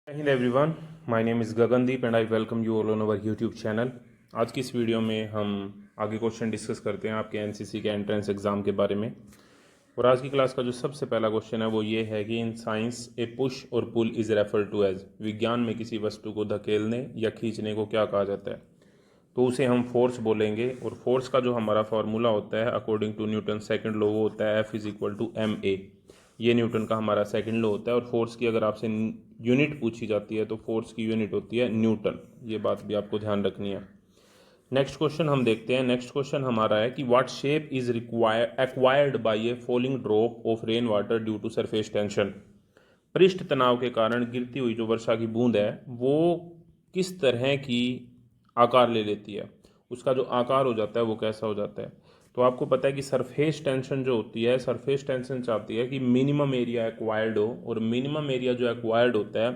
जय Hind everyone, my name is Gagandeep and I welcome you all on our YouTube channel. आज की इस video में हम आगे क्वेश्चन डिस्कस करते हैं आपके एनसीसी के एंट्रेंस एग्ज़ाम के बारे में। और आज की क्लास का जो सबसे पहला क्वेश्चन है वो ये है कि इन साइंस ए पुश और पुल इज़ रेफर टू एज, विज्ञान में किसी वस्तु को धकेलने या खींचने को क्या कहा जाता है? तो उसे हम फोर्स बोलेंगे। और फोर्स का जो हमारा फार्मूला होता है according to Newton second law वो होता है F is equal to ma। ये न्यूटन का हमारा सेकंड लॉ होता है। और फोर्स की अगर आपसे यूनिट पूछी जाती है तो फोर्स की यूनिट होती है न्यूटन। ये बात भी आपको ध्यान रखनी है। नेक्स्ट क्वेश्चन हम देखते हैं। नेक्स्ट क्वेश्चन हमारा है कि what shape is acquired by a falling drop of rain water due to surface tension. पृष्ठ तनाव के कारण गिरती हुई जो वर्षा की बूंद है वो किस तरह की आकार ले लेती है, उसका जो आकार हो जाता है वो कैसा हो जाता है? तो आपको पता है कि सरफेस टेंशन जो होती है, सरफेस टेंशन चाहती है कि मिनिमम एरिया एक्वायर्ड हो। और मिनिमम एरिया जो एक्वायर्ड होता है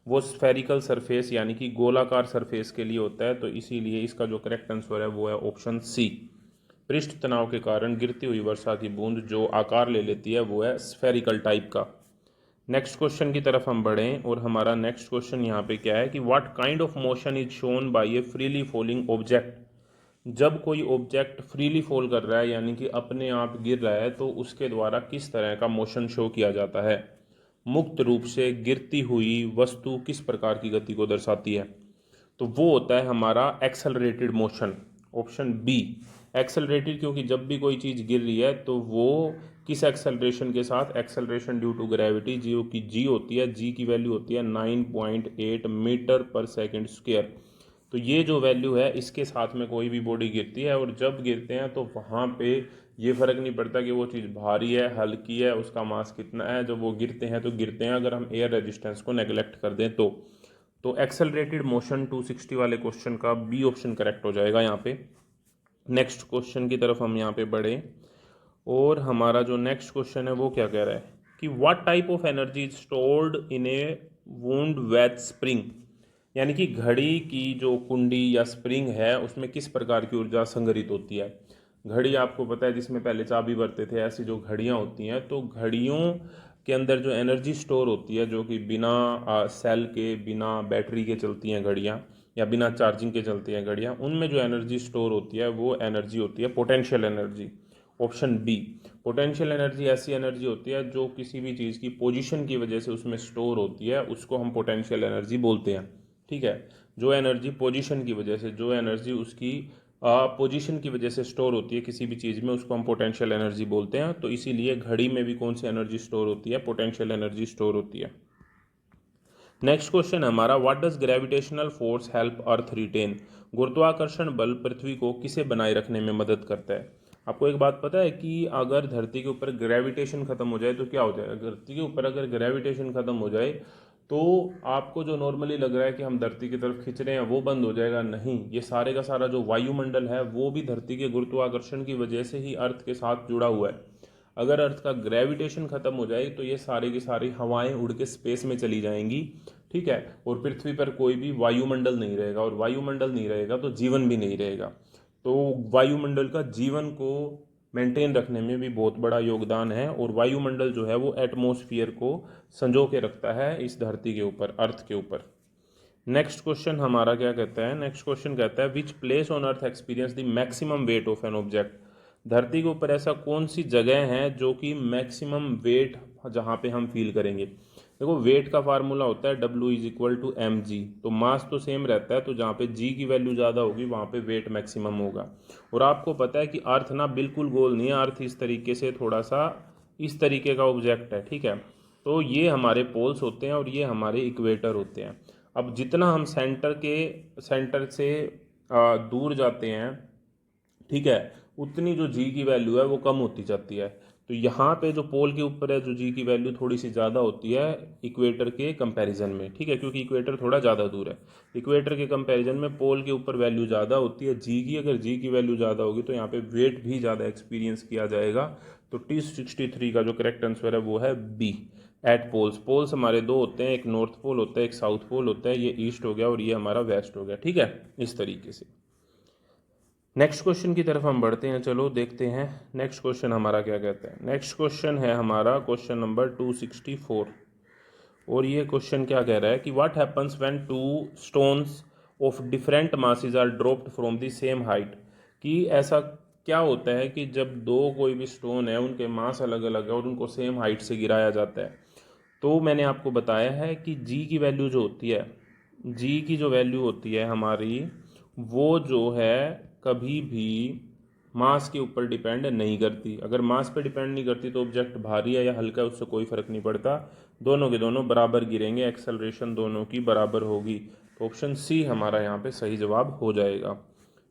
वो स्फेरिकल सरफेस यानी कि गोलाकार सरफेस के लिए होता है। तो इसीलिए इसका जो करेक्ट आंसर है वो है ऑप्शन सी। पृष्ठ तनाव के कारण गिरती हुई वर्षा की बूंद जो आकार ले लेती है वो है स्फेरिकल टाइप का। नेक्स्ट क्वेश्चन की तरफ हम बढ़ें और हमारा नेक्स्ट क्वेश्चन यहाँ पे क्या है कि what kind of motion is shown by A freely falling object. जब कोई ऑब्जेक्ट फ्रीली फॉल कर रहा है यानी कि अपने आप गिर रहा है तो उसके द्वारा किस तरह का मोशन शो किया जाता है? मुक्त रूप से गिरती हुई वस्तु किस प्रकार की गति को दर्शाती है? तो वो होता है हमारा accelerated motion, option B. Accelerated, क्योंकि जब भी कोई चीज़ गिर रही है तो वो किस एक्सेलरेशन के साथ? एक्सेलरेशन ड्यू टू ग्रेविटी, जो कि जी होती है। जी की वैल्यू होती है 9.8 मीटर पर सेकंड स्क्वायर। तो ये जो वैल्यू है इसके साथ में कोई भी बॉडी गिरती है और जब गिरते हैं तो वहाँ पे ये फर्क नहीं पड़ता कि वो चीज़ भारी है हल्की है, उसका मास कितना है। जब वो गिरते हैं तो गिरते हैं, अगर हम एयर रेजिस्टेंस को नेगलेक्ट कर दें तो एक्सेलरेटेड मोशन 260 वाले क्वेश्चन का बी ऑप्शन करेक्ट हो जाएगा यहाँ पे। नेक्स्ट क्वेश्चन की तरफ हम यहाँ पे बढ़े और हमारा जो नेक्स्ट क्वेश्चन है वो क्या कह रहा है कि what type of energy is stored in a wound watch spring. यानी कि घड़ी की जो कुंडी या स्प्रिंग है उसमें किस प्रकार की ऊर्जा संग्रहित होती है? घड़ी आपको पता है जिसमें पहले चाबी भरते थे, ऐसी जो घड़ियाँ होती हैं तो घड़ियों के अंदर जो एनर्जी स्टोर होती है, जो कि बिना सेल के बिना बैटरी के चलती हैं घड़ियाँ या बिना चार्जिंग के चलती हैं घड़ियाँ, उनमें जो एनर्जी स्टोर होती है वो एनर्जी होती है potential energy, option B. Potential energy ऐसी एनर्जी होती है जो किसी भी चीज़ की पोजीशन की वजह से उसमें स्टोर होती है, उसको हम पोटेंशियल एनर्जी बोलते हैं। ठीक है, जो एनर्जी पोजीशन की वजह से, जो एनर्जी उसकी पोजीशन की वजह से स्टोर होती है किसी भी चीज़ में, उसको हम पोटेंशियल एनर्जी बोलते हैं। तो इसीलिए घड़ी में भी कौन सी एनर्जी स्टोर होती है? पोटेंशियल एनर्जी स्टोर होती है। नेक्स्ट क्वेश्चन हमारा, what does gravitational force help earth retain. गुरुत्वाकर्षण बल पृथ्वी को किसे बनाए रखने में मदद करता है? आपको एक बात पता है कि अगर धरती के ऊपर ग्रेविटेशन खत्म हो जाए तो क्या हो जाएगा? धरती के ऊपर अगर ग्रेविटेशन खत्म हो जाए तो आपको जो नॉर्मली लग रहा है कि हम धरती की तरफ खींच रहे हैं वो बंद हो जाएगा। नहीं, ये सारे का सारा जो वायुमंडल है वो भी धरती के गुरुत्वाकर्षण की वजह से ही अर्थ के साथ जुड़ा हुआ है। अगर अर्थ का ग्रेविटेशन खत्म हो जाए तो ये सारे की सारी हवाएं उड़ के स्पेस में चली जाएंगी। ठीक है, और पृथ्वी पर कोई भी वायुमंडल नहीं रहेगा, और वायुमंडल नहीं रहेगा तो जीवन भी नहीं रहेगा। तो वायुमंडल का जीवन को मेंटेन रखने में भी बहुत बड़ा योगदान है, और वायुमंडल जो है वो एटमॉस्फेयर को संजो के रखता है इस धरती के ऊपर, अर्थ के ऊपर। नेक्स्ट क्वेश्चन हमारा क्या कहता है? नेक्स्ट क्वेश्चन कहता है which place on earth experience the maximum weight of an object. धरती के ऊपर ऐसा कौन सी जगह है जो कि मैक्सिमम वेट जहाँ पे हम फील करेंगे? देखो, वेट का फार्मूला होता है W is equal to M G. तो मास तो सेम रहता है, तो जहाँ पे जी की वैल्यू ज़्यादा होगी वहाँ पे वेट मैक्सिमम होगा। और आपको पता है कि अर्थ ना बिल्कुल गोल नहीं है, अर्थ इस तरीके से थोड़ा सा इस तरीके का ऑब्जेक्ट है। ठीक है, तो ये हमारे पोल्स होते हैं और ये हमारे इक्वेटर होते हैं। अब जितना हम सेंटर से दूर जाते हैं, ठीक है, उतनी जो जी की वैल्यू है वो कम होती जाती है। तो यहाँ पे जो पोल के ऊपर है जो जी की वैल्यू थोड़ी सी ज़्यादा होती है इक्वेटर के कंपैरिजन में। ठीक है, क्योंकि इक्वेटर थोड़ा ज़्यादा दूर है। इक्वेटर के कंपैरिजन में पोल के ऊपर वैल्यू ज़्यादा होती है जी की। अगर जी की वैल्यू ज़्यादा होगी तो यहाँ पे वेट भी ज़्यादा एक्सपीरियंस किया जाएगा। तो T63 का जो करेक्ट आंसर है वो है बी, एट पोल्स। पोल्स हमारे दो होते हैं, एक नॉर्थ पोल होता है, एक साउथ पोल होता है। ये ईस्ट हो गया और ये हमारा वेस्ट हो गया। ठीक है, इस तरीके से। नेक्स्ट क्वेश्चन की तरफ हम बढ़ते हैं, चलो देखते हैं नेक्स्ट क्वेश्चन हमारा क्या कहता है। नेक्स्ट क्वेश्चन है हमारा क्वेश्चन नंबर 264। और ये क्वेश्चन क्या कह रहा है कि what happens when two stones of different masses are dropped from the same height, कि ऐसा क्या होता है कि जब दो कोई भी स्टोन है उनके मास अलग अलग है और उनको सेम हाइट से गिराया जाता है। तो मैंने आपको बताया है कि जी की वैल्यू जो होती है, जी की जो वैल्यू होती है हमारी, वो जो है कभी भी मास के ऊपर डिपेंड नहीं करती। अगर मास पे डिपेंड नहीं करती तो ऑब्जेक्ट भारी है या हल्का है उससे कोई फ़र्क नहीं पड़ता, दोनों के दोनों बराबर गिरेंगे, एक्सेलरेशन दोनों की बराबर होगी। तो ऑप्शन सी हमारा यहाँ पे सही जवाब हो जाएगा।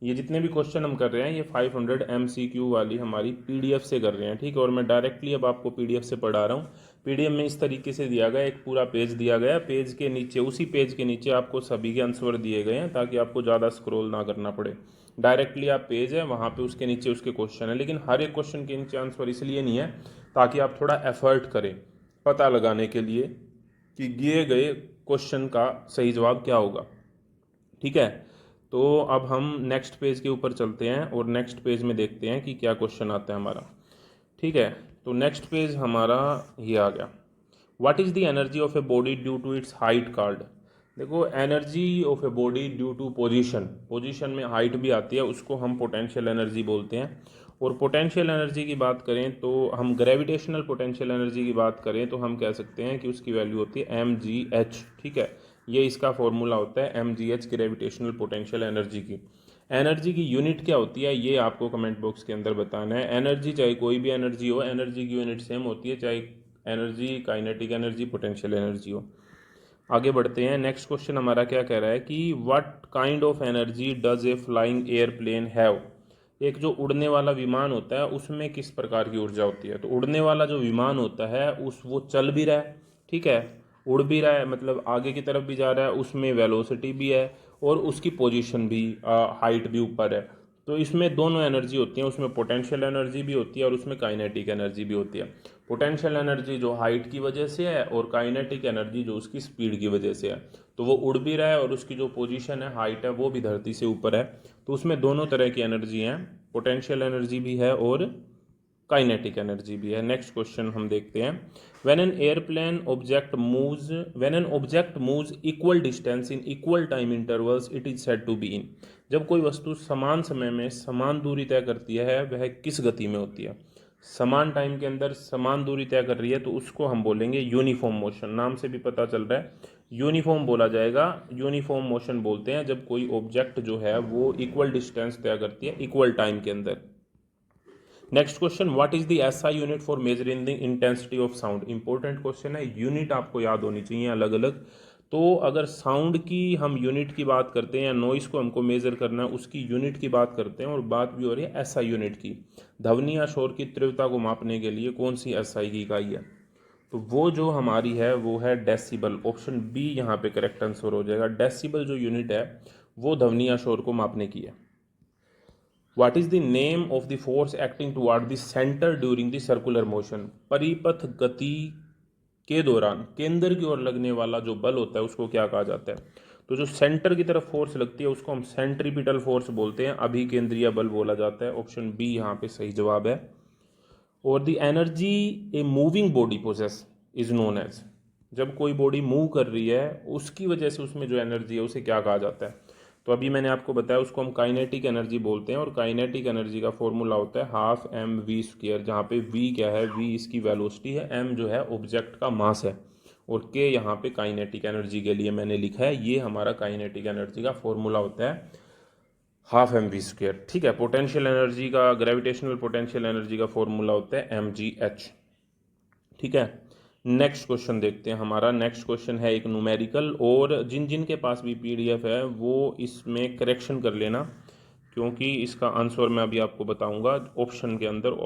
ये जितने भी क्वेश्चन हम कर रहे हैं ये 500 MCQ वाली हमारी PDF से कर रहे हैं, ठीक है। और मैं डायरेक्टली अब आपको PDF से पढ़ा रहा हूँ। PDF में इस तरीके से दिया गया, एक पूरा पेज दिया गया, पेज के नीचे, उसी पेज के नीचे आपको सभी के आंसर दिए गए हैं ताकि आपको ज़्यादा स्क्रॉल ना करना पड़े। डायरेक्टली आप पेज है वहाँ पे उसके नीचे उसके क्वेश्चन है, लेकिन हर एक क्वेश्चन के नीचे आंसर इसलिए नहीं है ताकि आप थोड़ा एफर्ट करें पता लगाने के लिए कि दिए गए क्वेश्चन का सही जवाब क्या होगा, ठीक है। तो अब हम नेक्स्ट पेज के ऊपर चलते हैं और नेक्स्ट पेज में देखते हैं कि क्या क्वेश्चन आता है हमारा, ठीक है। तो नेक्स्ट पेज हमारा ये आ गया। What is the energy of a body due to its height card. देखो, energy of a body due to position, position में हाइट भी आती है, उसको हम पोटेंशियल एनर्जी बोलते हैं। और पोटेंशियल एनर्जी की बात करें तो हम ग्रेविटेशनल पोटेंशियल एनर्जी की बात करें तो हम कह सकते हैं कि उसकी वैल्यू होती है mgh, ठीक है। ये इसका फॉर्मूला होता है mgh, ग्रेविटेशनल पोटेंशियल एनर्जी की। एनर्जी की यूनिट क्या होती है ये आपको कमेंट बॉक्स के अंदर बताना है। एनर्जी चाहे कोई भी एनर्जी हो, एनर्जी की यूनिट सेम होती है, चाहे energy kinetic energy potential energy हो। आगे बढ़ते हैं। नेक्स्ट क्वेश्चन हमारा क्या कह रहा है कि what kind of energy does a flying airplane have. एक जो उड़ने वाला विमान होता है उसमें किस प्रकार की ऊर्जा होती है। तो उड़ने वाला जो विमान होता है वो चल भी रहा है, ठीक है, उड़ भी रहा है, मतलब आगे की तरफ भी जा रहा है, उसमें वेलोसिटी भी है और उसकी पोजीशन भी, हाइट भी ऊपर है। तो इसमें दोनों एनर्जी होती हैं, उसमें पोटेंशियल एनर्जी भी होती है और उसमें काइनेटिक एनर्जी भी होती है। पोटेंशियल एनर्जी जो हाइट की वजह से है और काइनेटिक एनर्जी जो उसकी स्पीड की वजह से है। तो वो उड़ भी रहा है और उसकी जो पोजीशन है, हाइट है, वो भी धरती से ऊपर है। तो उसमें दोनों तरह की एनर्जी हैं, पोटेंशियल एनर्जी भी है और काइनेटिक एनर्जी भी है। नेक्स्ट क्वेश्चन हम देखते हैं। When an object moves equal distance in equal time intervals it is said to be in. जब कोई वस्तु समान समय में समान दूरी तय करती है वह किस गति में होती है। समान टाइम के अंदर समान दूरी तय कर रही है तो उसको हम बोलेंगे यूनिफॉर्म मोशन। नाम से भी पता चल रहा है यूनिफॉर्म बोला जाएगा, यूनिफॉर्म मोशन बोलते हैं जब कोई ऑब्जेक्ट जो है वो इक्वल डिस्टेंस तय करती है इक्वल टाइम के अंदर। Next question, what is the SI unit for measuring the intensity of sound. Important question है, यूनिट आपको याद होनी चाहिए अलग अलग। तो अगर साउंड की हम यूनिट की बात करते हैं या नॉइस को हमको मेजर करना है उसकी यूनिट की बात करते हैं, और बात भी हो रही है एसआई यूनिट की। ध्वनि या शोर की तीव्रता को मापने के लिए कौन सी एसआई की इकाई है। तो वो जो हमारी है वो है डेसिबल। ऑप्शन बी यहाँ पे करेक्ट आंसर हो जाएगा। डेसिबल जो यूनिट है वो ध्वनि या शोर को मापने की है। What is the name of the force acting toward the centre during the circular motion. परिपथ गति के दौरान केंद्र की ओर लगने वाला जो बल होता है उसको क्या कहा जाता है। तो जो सेंटर की तरफ फोर्स लगती है उसको हम सेंट्रीपिटल फोर्स बोलते हैं, अभिकेंद्रीय बल बोला जाता है। ऑप्शन बी यहाँ पे सही जवाब है। और the energy a moving body possesses is known as. जब कोई बॉडी मूव कर रही है उसकी वजह से उसमें जो एनर्जी है उसे क्या कहा जाता है। तो अभी मैंने आपको बताया उसको हम काइनेटिक एनर्जी बोलते हैं, और काइनेटिक एनर्जी का फॉर्मूला होता है हाफ एम वी स्क्वायर, जहाँ पे वी क्या है, वी इसकी वेलोसिटी है, एम जो है ऑब्जेक्ट का मास है, और के यहाँ पे काइनेटिक एनर्जी के लिए मैंने लिखा है। ये हमारा काइनेटिक एनर्जी का फॉर्मूला होता है हाफ एम वी स्क्वायर, ठीक है। पोटेंशियल एनर्जी का, ग्रेविटेशनल पोटेंशियल एनर्जी का फॉर्मूला होता है mgh, ठीक है। नेक्स्ट क्वेश्चन देखते हैं। हमारा नेक्स्ट क्वेश्चन है एक न्यूमेरिकल, और जिन जिन के पास भी PDF है वो इसमें करेक्शन कर लेना, क्योंकि इसका आंसर मैं अभी आपको बताऊंगा। ऑप्शन के अंदर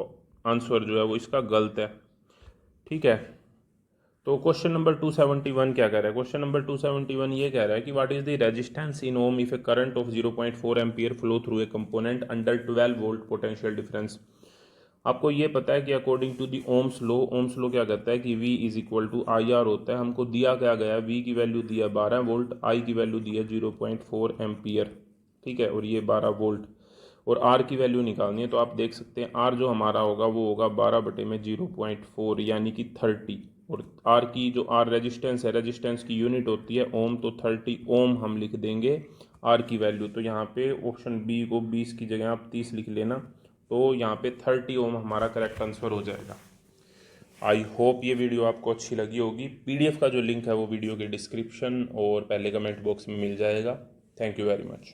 आंसर जो है वो इसका गलत है, ठीक है। तो क्वेश्चन नंबर 271 क्या कह रहा है। क्वेश्चन नंबर 271 ये कह रहा है कि what is the resistance in ohm if a current of 0.4 ampere flow through a component under 12 volt potential difference. आपको ये पता है कि according to the ohm's law, ohm's law क्या कहता है कि V is equal to IR होता है। हमको दिया क्या गया, V की वैल्यू दी है 12 वोल्ट, I की वैल्यू दी है 0.4 एम्पियर, ठीक है, और ये 12 वोल्ट, और R की वैल्यू निकालनी है। तो आप देख सकते हैं R जो हमारा होगा वो होगा 12 बटे में 0.4 यानी कि 30, और आर की जो आर रेजिस्टेंस है, रेजिस्टेंस की यूनिट होती है ओम, तो 30 ओम हम लिख देंगे आर की वैल्यू। तो यहाँ पे ऑप्शन बी को 20 की जगह आप 30 लिख लेना, तो यहाँ पे 30 ओम हमारा करेक्ट आंसर हो जाएगा। आई होप ये वीडियो आपको अच्छी लगी होगी। पीडीएफ का जो लिंक है वो वीडियो के डिस्क्रिप्शन और पहले कमेंट बॉक्स में मिल जाएगा। Thank you very much.